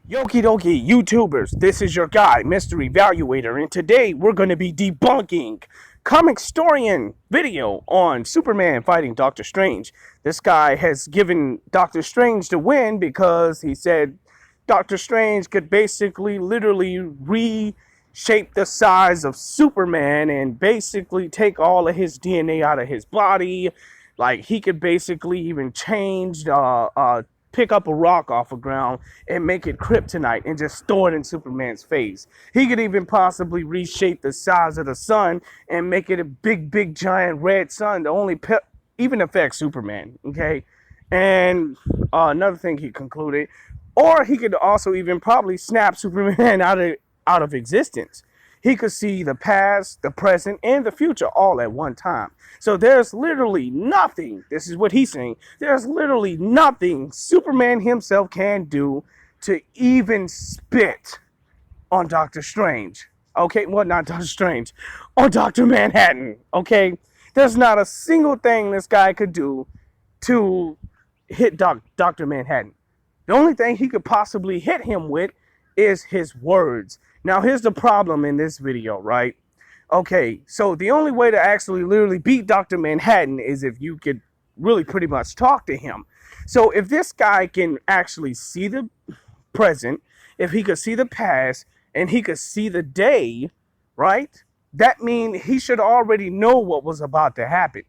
Yoki doki, YouTubers, this is your guy, Mr. Evaluator, and today we're going to be debunking Comic Storian video on Superman fighting Doctor Strange. This guy has given Doctor Strange the win because he said Doctor Strange could basically literally reshape the size of Superman and basically take all of his DNA out of his body. Like, he could basically even change pick up a rock off the ground and make it kryptonite and just store it in Superman's face. He could even possibly reshape the size of the sun and make it a big, giant red sun that only even affects Superman. Okay, and another thing he concluded, or he could also even probably snap Superman out of existence. He could see the past, the present, and the future all at one time. So there's literally nothing, this is what he's saying, there's literally nothing Superman himself can do to even spit on Doctor Strange. Okay, well, not Doctor Strange, on Dr. Manhattan. Okay, there's not a single thing this guy could do to hit Dr. Manhattan. The only thing he could possibly hit him with is his words. Now, here's the problem in this video, right? Okay, so the only way to actually literally beat Dr. Manhattan is if you could really pretty much talk to him. So if this guy can actually see the present, if he could see the past, and he could see the day, right? That means he should already know what was about to happen.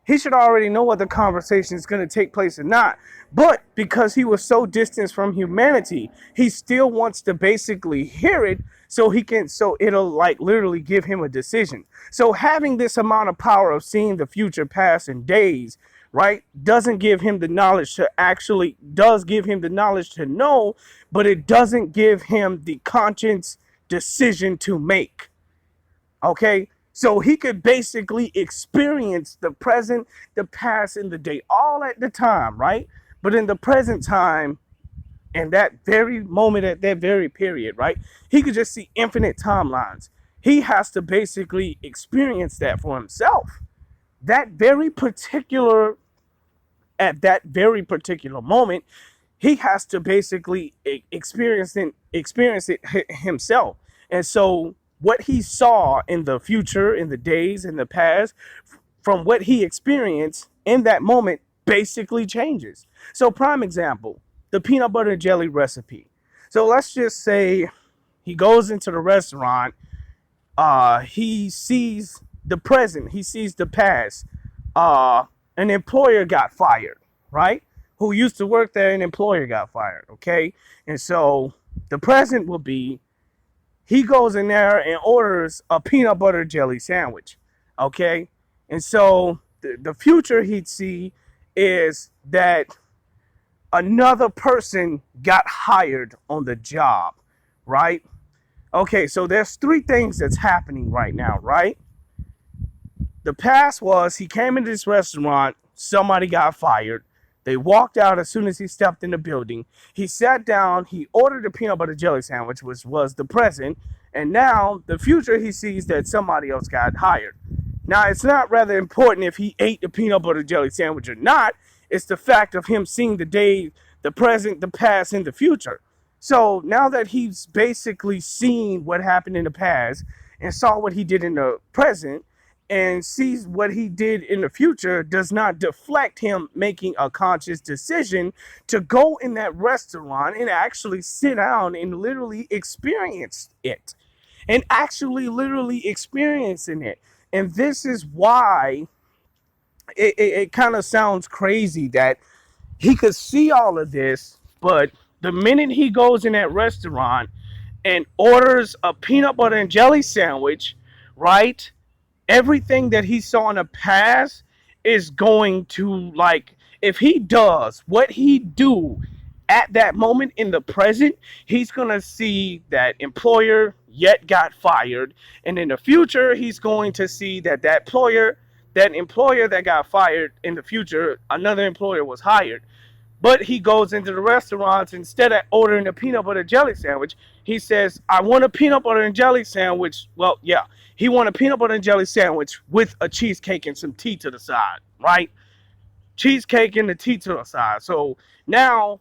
He should already know what the conversation is going to take place or not. But because he was so distant from humanity, he still wants to basically hear it so it'll like literally give him a decision. So having this amount of power of seeing the future, past, and days, right, does give him the knowledge to know, but it doesn't give him the conscious decision to make. Okay? So he could basically experience the present, the past, and the day all at the time, right? But in the present time, in that very moment, at that very period, right? He could just see infinite timelines. He has to basically experience that for himself. At that very particular moment, he has to basically experience it himself. And so what he saw in the future, in the days, in the past, from what he experienced in that moment basically changes. So prime example, the peanut butter and jelly recipe. So let's just say he goes into the restaurant, he sees the present, he sees the past. An employer got fired, right? Who used to work there, an employer got fired, okay? And so the present will be he goes in there and orders a peanut butter jelly sandwich, okay? And so the future he'd see is that another person got hired on the job, right? Okay, so there's three things that's happening right now, right? The past was he came into this restaurant, somebody got fired. They walked out as soon as he stepped in the building. He sat down, he ordered a peanut butter jelly sandwich, which was the present, and now the future he sees that somebody else got hired. Now, it's not rather important if he ate the peanut butter jelly sandwich or not. It's the fact of him seeing the day, the present, the past, and the future. So now that he's basically seen what happened in the past and saw what he did in the present, and sees what he did in the future, does not deflect him making a conscious decision to go in that restaurant and actually sit down and literally experience it. And actually literally experiencing it. And this is why it kind of sounds crazy that he could see all of this, but the minute he goes in that restaurant and orders a peanut butter and jelly sandwich, right? Everything that he saw in the past is going to, like, if he does what he do at that moment in the present, he's going to see that employer yet got fired. And in the future, he's going to see that employer that got fired in the future, another employer was hired. But he goes into the restaurants, instead of ordering a peanut butter jelly sandwich, he says, I want a peanut butter and jelly sandwich. Well, yeah, he want a peanut butter and jelly sandwich with a cheesecake and some tea to the side, right? Cheesecake and the tea to the side. So now,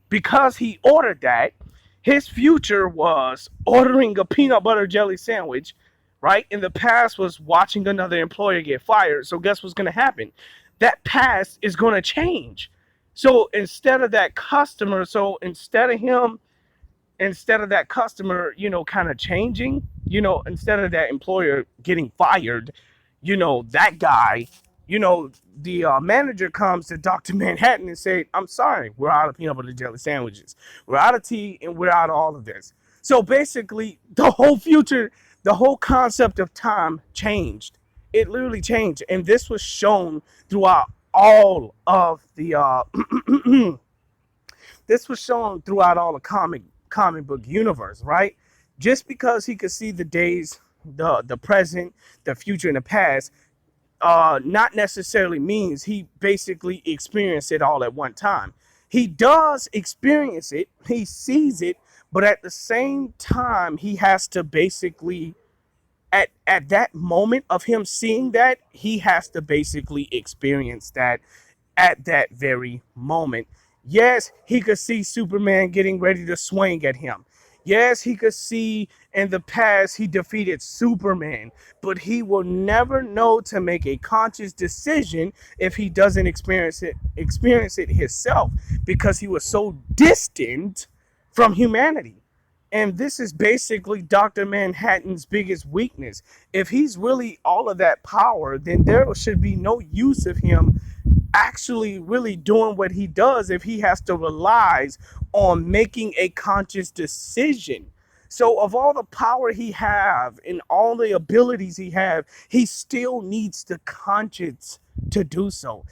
because he ordered that, His future was ordering a peanut butter jelly sandwich, right? In the past was watching another employer get fired. So guess what's going to happen? That past is going to change. So instead of that customer, so instead of that customer, kind of changing, instead of that employer getting fired, that guy, the manager comes to Dr. Manhattan and say, I'm sorry, we're out of peanut butter jelly sandwiches. We're out of tea and we're out of all of this. So basically, the whole future, the whole concept of time changed. It literally changed. And this was shown throughout all of the this was shown throughout all the comic book universe, right? Just because he could see the days, the present, the future, and the past, not necessarily means he basically experienced it all at one time. He does experience it, he sees it, but at the same time, he has to basically, at that moment of him seeing that, he has to basically experience that at that very moment. Yes, he could see Superman getting ready to swing at him. Yes, he could see in the past he defeated Superman, but he will never know to make a conscious decision if he doesn't experience it himself, because he was so distant from humanity. And this is basically Dr. Manhattan's biggest weakness. If he's really all of that power, then there should be no use of him actually really doing what he does if he has to rely on making a conscious decision. So of all the power he have and all the abilities he have, he still needs the conscience to do so.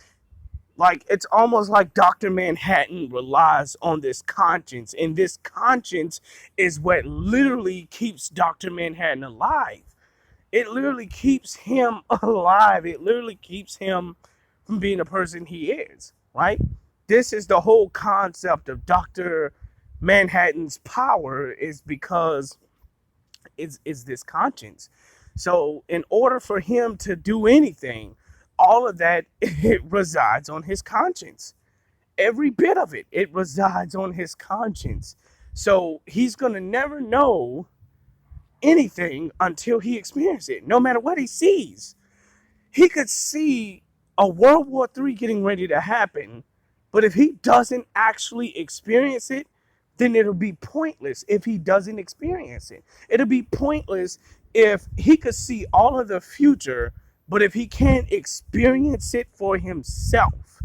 Like, it's almost like Dr. Manhattan relies on this conscience, and this conscience is what literally keeps Dr. Manhattan alive. It literally keeps him alive. It literally keeps him from being the person he is, right? This is the whole concept of Dr. Manhattan's power, is because it's this conscience. So in order for him to do anything, all of that, it resides on his conscience. Every bit of it, it resides on his conscience. So he's going to never know anything until he experiences it, no matter what he sees. He could see a World War III getting ready to happen, but if he doesn't actually experience it, then it'll be pointless if he doesn't experience it. It'll be pointless if he could see all of the future, but if he can't experience it for himself,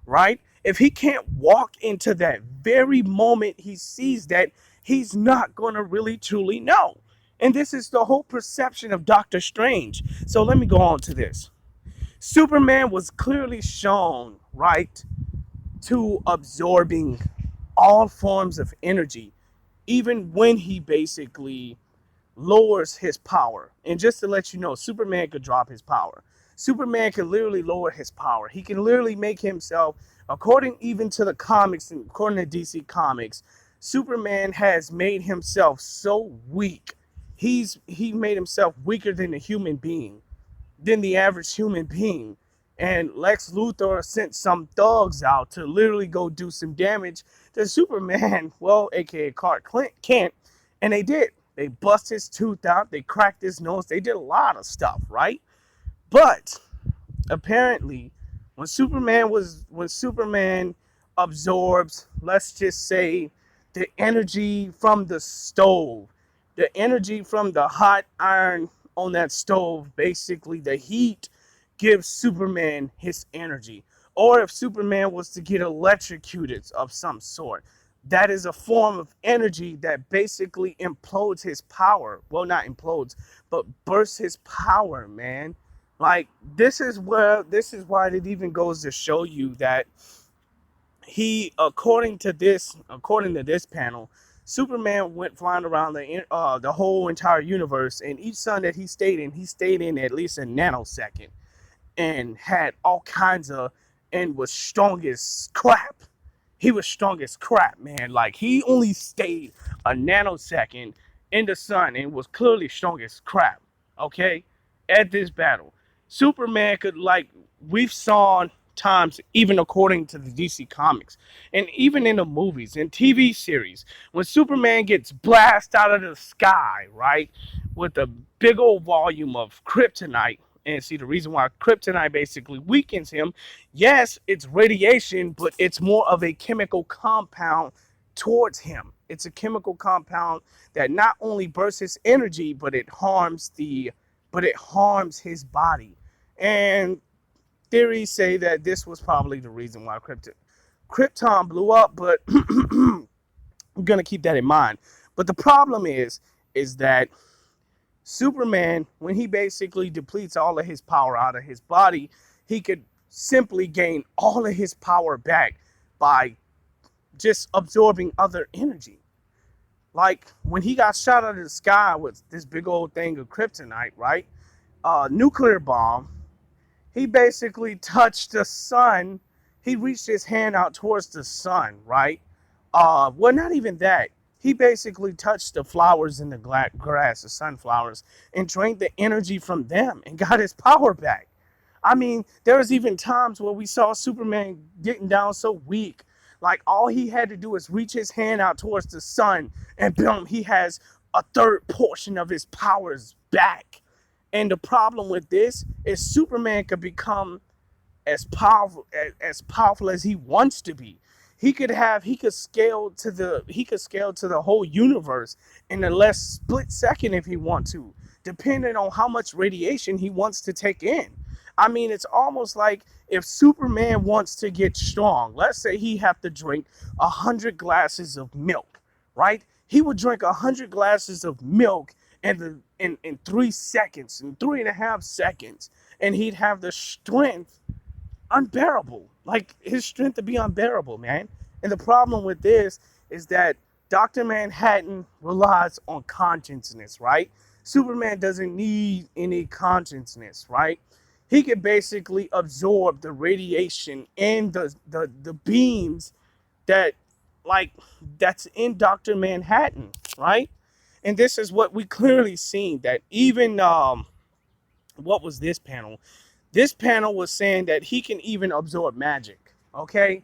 right? If he can't walk into that very moment he sees that, he's not going to really truly know. And this is the whole perception of Doctor Strange. So let me go on to this. Superman was clearly shown, right, to absorbing all forms of energy, even when he basically lowers his power. And just to let you know, Superman could drop his power. Superman can literally lower his power. He can literally make himself, according even to the comics and according to DC Comics, Superman has made himself so weak. He made himself weaker than a human being, than the average human being. And Lex Luthor sent some thugs out to literally go do some damage to Superman, well, aka Clark Kent, and they did. They bust his tooth out, they cracked his nose, they did a lot of stuff, right? But apparently, when Superman absorbs, let's just say, the energy from the stove, the energy from the hot iron on that stove, basically the heat gives Superman his energy. Or if Superman was to get electrocuted of some sort, that is a form of energy that basically implodes his power. Well, not implodes, but bursts his power, man. Like, this is why it even goes to show you that he, according to this panel, Superman went flying around the whole entire universe, and each sun that he stayed in at least a nanosecond, and had all kinds of, and was strong as crap. He was strong as crap, man. Like, he only stayed a nanosecond in the sun and was clearly strong as crap, okay, at this battle. Superman could, like, we've saw times, even according to the DC Comics, and even in the movies and TV series, when Superman gets blasted out of the sky, right, with a big old volume of kryptonite. And see, the reason why kryptonite basically weakens him, yes, it's radiation, but it's more of a chemical compound towards him. It's a chemical compound that not only bursts his energy, but it harms his body. And theories say that this was probably the reason why Krypton blew up, but I'm gonna keep that in mind. But the problem is that Superman, when he basically depletes all of his power out of his body, he could simply gain all of his power back by just absorbing other energy. Like when he got shot out of the sky with this big old thing of kryptonite, right? Nuclear bomb. He basically touched the sun. He reached his hand out towards the sun, right? Well, not even that. He basically touched the flowers in the grass, the sunflowers, and drained the energy from them and got his power back. I mean, there was even times where we saw Superman getting down so weak. Like all he had to do is reach his hand out towards the sun and boom, he has a third portion of his powers back. And the problem with this is Superman could become as powerful as he wants to be. He could scale to the whole universe in a less split second if he wants to, depending on how much radiation he wants to take in. I mean, it's almost like if Superman wants to get strong, let's say he have to drink 100 glasses of milk, right? He would drink 100 glasses of milk in 3 seconds, in 3.5 seconds, and he'd have the strength unbearable. Like his strength to be unbearable, man. And the problem with this is that Dr. Manhattan relies on consciousness, right? Superman doesn't need any consciousness, right? He can basically absorb the radiation and the beams that that's in Dr. Manhattan, right? And this is what we clearly seen that even what was this panel? This panel was saying that he can even absorb magic. Okay,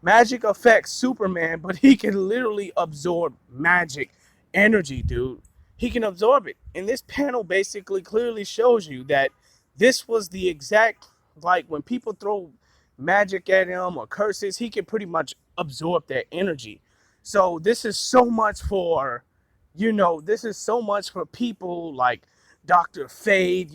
magic affects Superman, but he can literally absorb magic energy, dude. He can absorb it. And this panel basically clearly shows you that this was the exact, like when people throw magic at him or curses, he can pretty much absorb that energy. So this is so much for, this is so much for people like Dr. Fade,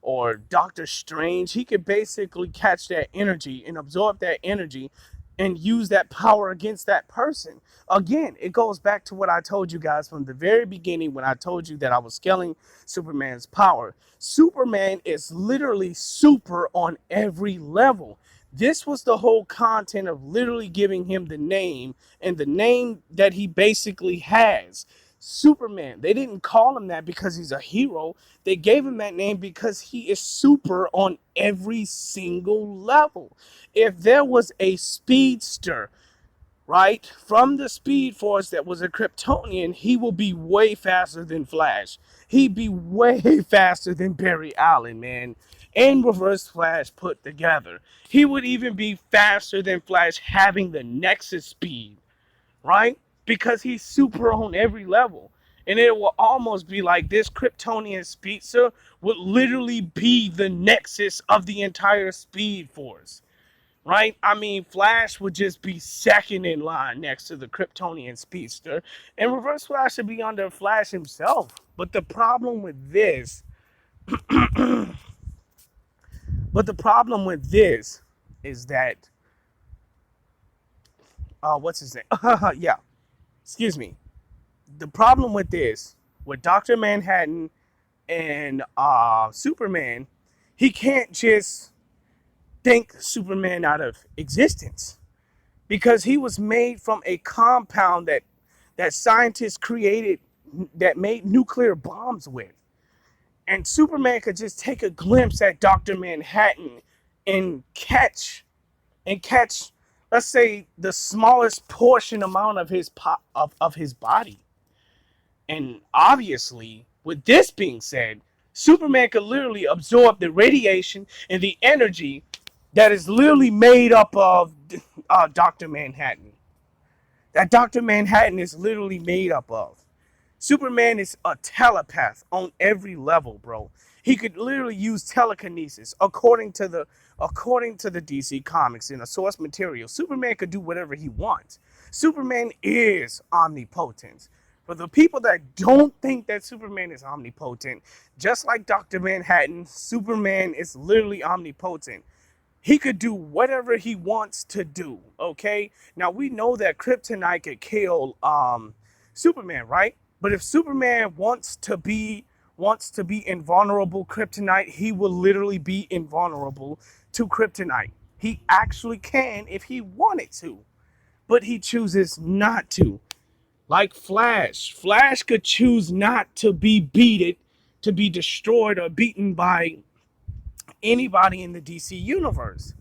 or Doctor Strange. He could basically catch that energy and absorb that energy and use that power against that person. Again, it goes back to what I told you guys from the very beginning when I told you that I was scaling Superman's power. Superman is literally super on every level. This was the whole content of literally giving him the name and the name that he basically has. Superman. They didn't call him that because he's a hero. They gave him that name because he is super on every single level. If there was a speedster, right, from the Speed Force that was a Kryptonian, he will be way faster than Flash. He'd be way faster than Barry Allen, man. And Reverse Flash put together. He would even be faster than Flash having the Nexus speed, right? Because he's super on every level. And it will almost be like this Kryptonian speedster would literally be the nexus of the entire Speed Force, right? I mean, Flash would just be second in line next to the Kryptonian speedster, and Reverse Flash would be under Flash himself. But the problem with this, is that, what's his name? Yeah. Excuse me. The problem with this, with Dr. Manhattan and Superman, he can't just think Superman out of existence because he was made from a compound that scientists created that made nuclear bombs with. And Superman could just take a glimpse at Dr. Manhattan and catch, let's say, the smallest portion amount of his body. And obviously, with this being said, Superman could literally absorb the radiation and the energy that is literally made up of Dr. Manhattan. That Dr. Manhattan is literally made up of. Superman is a telepath on every level, bro. He could literally use telekinesis according to the DC comics and the source material. Superman could do whatever he wants. Superman is omnipotent. For the people that don't think that Superman is omnipotent, just like Dr. Manhattan, Superman is literally omnipotent. He could do whatever he wants to do. Okay. Now we know that Kryptonite could kill Superman, right? But if Superman wants to be invulnerable Kryptonite, he will literally be invulnerable to Kryptonite. He actually can if he wanted to, but he chooses not to. Like Flash. Flash could choose not to be beaten, to be destroyed or beaten by anybody in the DC universe.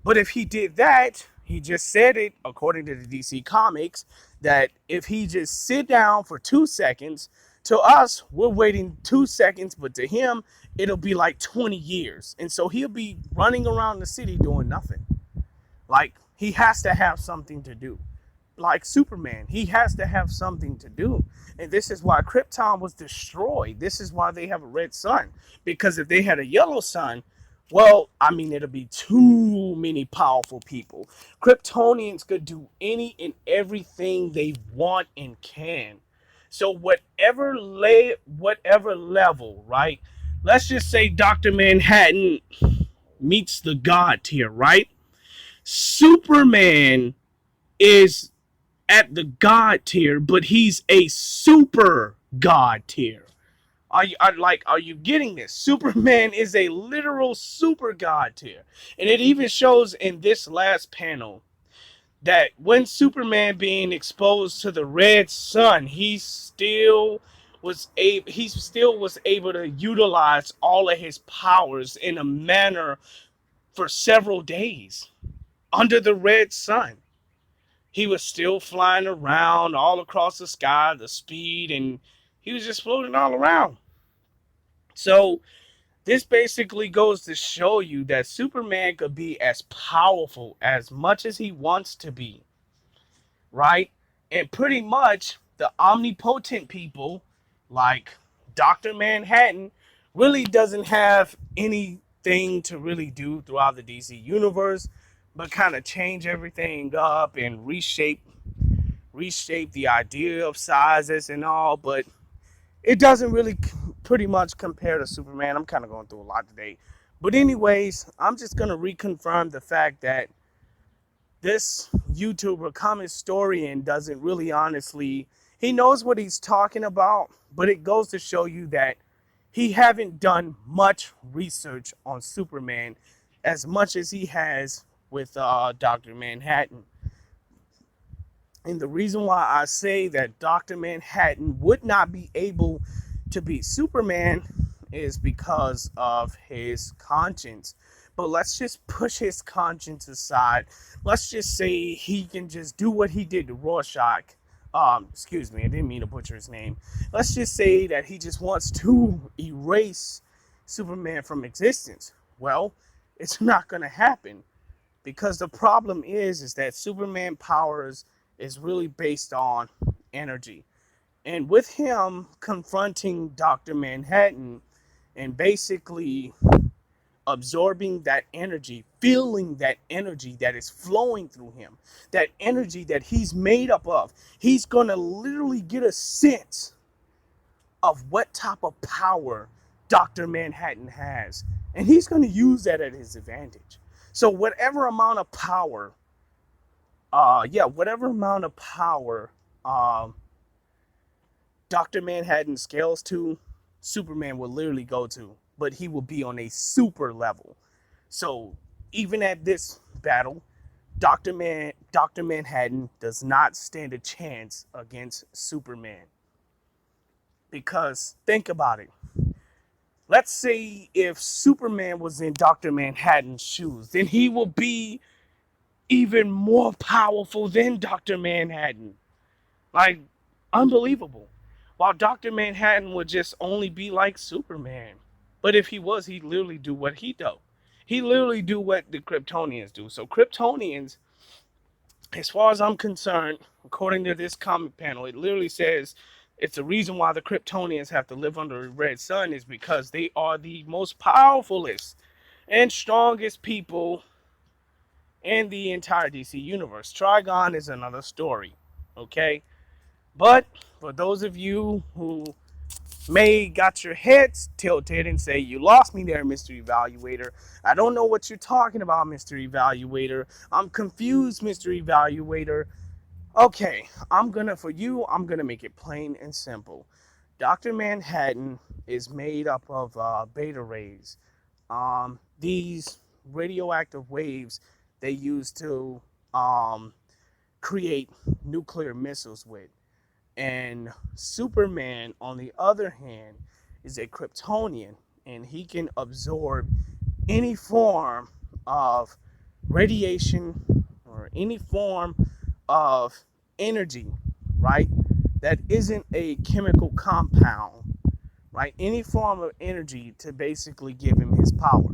But if he did that, he just said it, according to the DC Comics, that if he just sit down for 2 seconds, to us, we're waiting 2 seconds, but to him, it'll be like 20 years. And so he'll be running around the city doing nothing. Like, he has to have something to do. Like Superman, he has to have something to do. And this is why Krypton was destroyed. This is why they have a red sun. Because if they had a yellow sun, well, I mean, it'll be too many powerful people. Kryptonians could do any and everything they want and can. So whatever level, right? Let's just say Dr. Manhattan meets the God tier, right? Superman is at the God tier, but he's a super God tier. Are you getting this? Superman is a literal super God tier. And it even shows in this last panel that when Superman being exposed to the red sun, he still was able to utilize all of his powers in a manner for several days under the red sun. He was still flying around all across the sky, the speed, and he was just floating all around. So this basically goes to show you that Superman could be as powerful as much as he wants to be, right? And pretty much the omnipotent people like Dr. Manhattan really doesn't have anything to really do throughout the DC universe but kind of change everything up and reshape the idea of sizes and all, but it doesn't really pretty much compare to Superman. I'm kind of going through a lot today. But anyways, I'm just going to reconfirm the fact that this YouTuber, Common Historian, doesn't really honestly, he knows what he's talking about, but it goes to show you that he haven't done much research on Superman as much as he has with Dr. Manhattan. And the reason why I say that Dr. Manhattan would not be able to beat Superman is because of his conscience. But let's just push his conscience aside. Let's just say he can just do what he did to Rorschach. Excuse me, I didn't mean to butcher his name. Let's just say that he just wants to erase Superman from existence. Well, it's not going to happen because the problem is that Superman powers is really based on energy. And with him confronting Dr. Manhattan and basically absorbing that energy, feeling that energy that is flowing through him, that energy that he's made up of, he's going to literally get a sense of what type of power Dr. Manhattan has. And he's going to use that at his advantage. So whatever amount of power whatever amount of power Dr. Manhattan scales to, Superman will literally go to, but he will be on a super level. So even at this battle, Dr. Manhattan does not stand a chance against Superman. Because think about it. Let's say if Superman was in Dr. Manhattan's shoes, then he will be even more powerful than Dr. Manhattan. Like, unbelievable. While Dr. Manhattan would just only be like Superman. But if he was, he'd literally do what he do. He literally do what the Kryptonians do. So Kryptonians, as far as I'm concerned, according to this comic panel, it literally says it's the reason why the Kryptonians have to live under a red sun is because they are the most powerfulest and strongest people in the entire DC universe. Trigon is another story, okay? But for those of you who may got your heads tilted and say, you lost me there, Mr. Evaluator. I don't know what you're talking about, Mr. Evaluator. I'm confused, Mr. Evaluator. Okay, I'm gonna make it plain and simple. Dr. Manhattan is made up of beta rays. These radioactive waves they use to create nuclear missiles with. And Superman, on the other hand, is a Kryptonian, and he can absorb any form of radiation or any form of energy, right? That isn't a chemical compound, right? Any form of energy to basically give him his power.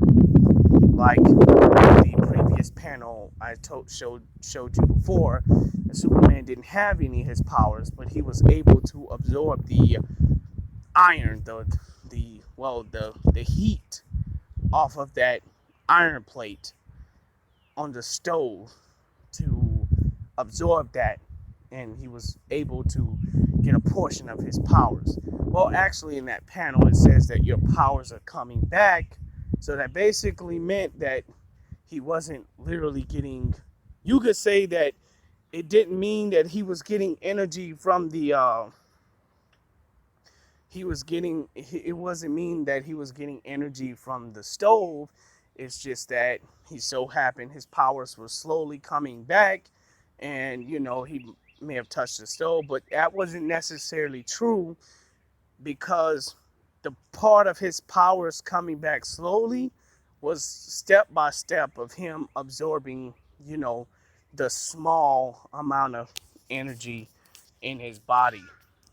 Like the previous panel I showed you before, Superman didn't have any of his powers, but he was able to absorb the iron, the heat off of that iron plate on the stove to absorb that, and he was able to get a portion of his powers. Well, actually, in that panel, it says that your powers are coming back, so that basically meant that he wasn't literally getting. You could say that it didn't mean that he was getting energy from the it wasn't mean that he was getting energy from the stove. It's just that he so happened his powers were slowly coming back, and he may have touched the stove, but that wasn't necessarily true, because the part of his powers coming back slowly was step by step of him absorbing the small amount of energy in his body.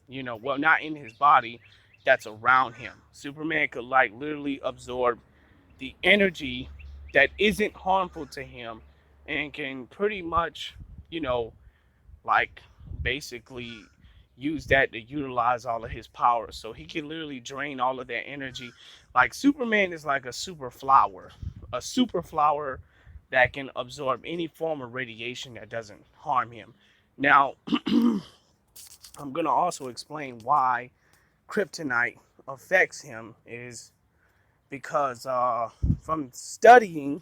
Well, not in his body, that's around him. Superman could like literally absorb the energy that isn't harmful to him, and can pretty much, you know, like basically use that to utilize all of his powers. So he can literally drain all of that energy. Like Superman is like a super flower that can absorb any form of radiation that doesn't harm him. Now, I'm gonna also explain why kryptonite affects him is because from studying,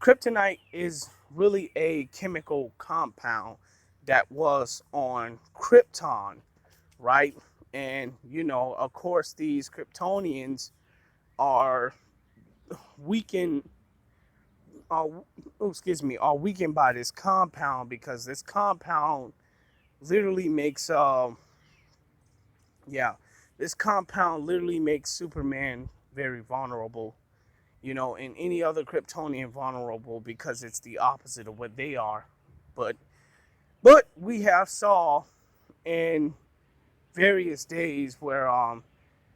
kryptonite is really a chemical compound that was on Krypton, right? And of course, these Kryptonians are weakened. Are weakened by this compound, because this compound literally makes yeah, this compound literally makes Superman very vulnerable. And any other Kryptonian vulnerable, because it's the opposite of what they are. But we have saw in various days where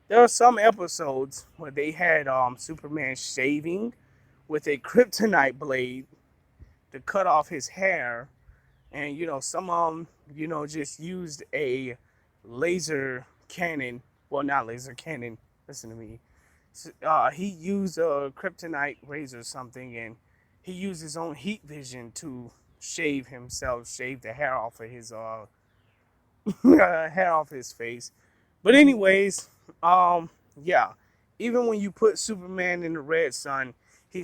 there are some episodes where they had Superman shaving with a kryptonite blade to cut off his hair, and some of them just used a laser cannon. Well, not laser cannon. Listen to me. He used a kryptonite razor or something, and he used his own heat vision to shave the hair off of his hair off his face. But anyways, yeah, even when you put Superman in the red sun, he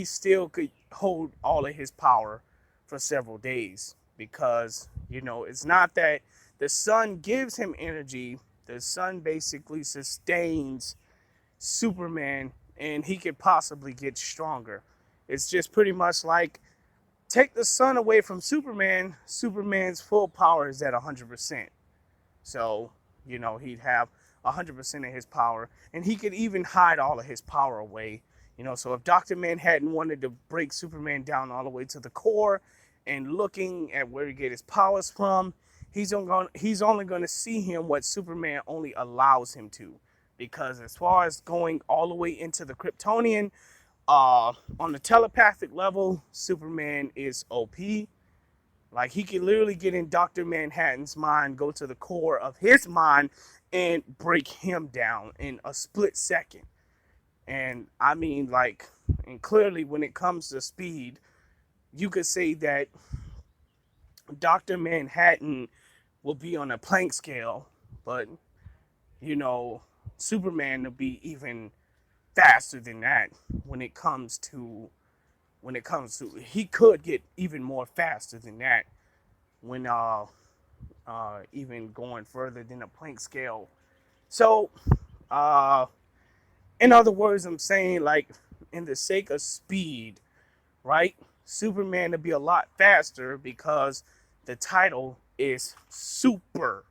still could hold all of his power for several days, because it's not that the sun gives him energy. The sun basically sustains Superman, and he could possibly get stronger. It's just pretty much like, take the sun away from Superman, Superman's full power is at 100%. So, he'd have 100% of his power, and he could even hide all of his power away. So if Dr. Manhattan wanted to break Superman down all the way to the core, and looking at where he get his powers from, he's only going to see him what Superman only allows him to. Because as far as going all the way into the Kryptonian, On the telepathic level, Superman is OP. Like, he can literally get in Dr. Manhattan's mind, go to the core of his mind, and break him down in a split second. And I mean, like, and clearly when it comes to speed, you could say that Dr. Manhattan will be on a Planck scale, but, you know, Superman will be even faster than that when it comes to he could get even more faster than that when even going further than a Planck scale. So uh in other words, I'm saying, like, in the sake of speed, right? Superman to be a lot faster because the title is super.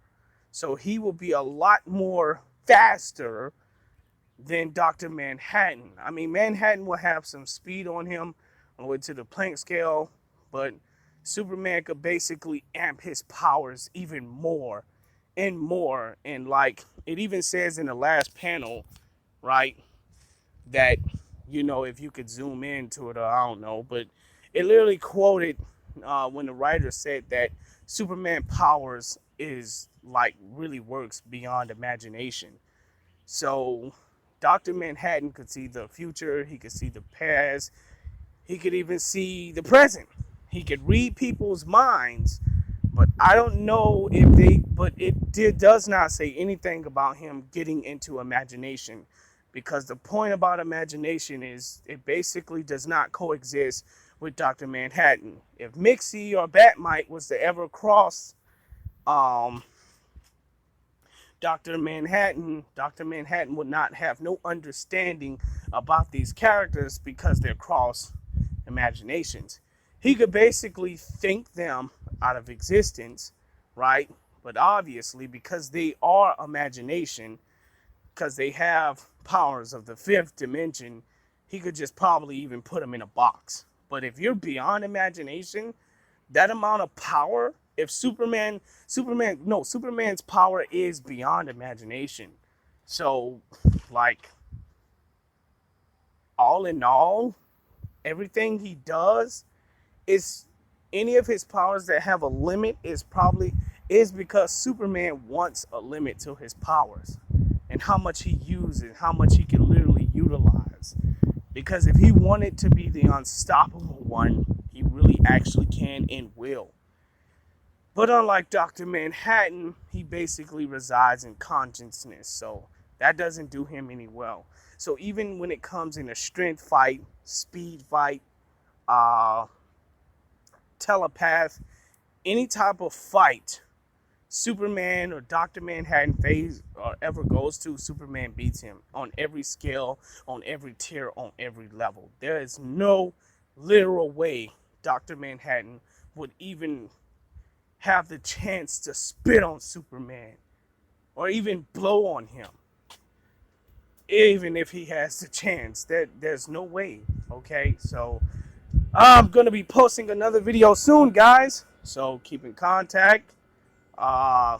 So he will be a lot more faster than Dr. Manhattan. I mean, Manhattan will have some speed on him on the way to the Planck scale, but Superman could basically amp his powers even more and more. And like it even says in the last panel, right, that, you know, if you could zoom into it, or I don't know, but it literally quoted when the writer said that Superman powers is like really works beyond imagination. So Dr. Manhattan could see the future, he could see the past, he could even see the present. He could read people's minds, but I don't know if but does not say anything about him getting into imagination, because the point about imagination is it basically does not coexist with Dr. Manhattan. If Mixie or Batmite was to ever cross um, Dr. Manhattan would not have no understanding about these characters because they're cross imaginations. He could basically think them out of existence, right? But obviously, because they are imagination, because they have powers of the fifth dimension, he could just probably even put them in a box. But if you're beyond imagination, that amount of power, if Superman's power is beyond imagination. So, like, all in all, everything he does is, any of his powers that have a limit is because Superman wants a limit to his powers and how much he uses, how much he can literally utilize. Because if he wanted to be the unstoppable one, he really actually can and will. But unlike Dr. Manhattan, he basically resides in consciousness, so that doesn't do him any well. So even when it comes in a strength fight, speed fight, uh, telepath, any type of fight Superman or Dr. Manhattan phase or ever goes to, Superman beats him on every scale, on every tier, on every level. There is no literal way Dr. Manhattan would even have the chance to spit on Superman or even blow on him. Even if he has the chance, there's no way. Okay, so I'm gonna be posting another video soon, guys. So keep in contact. Uh,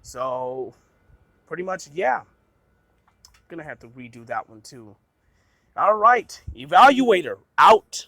so pretty much, yeah. Gonna have to redo that one too. All right, Evaluator out.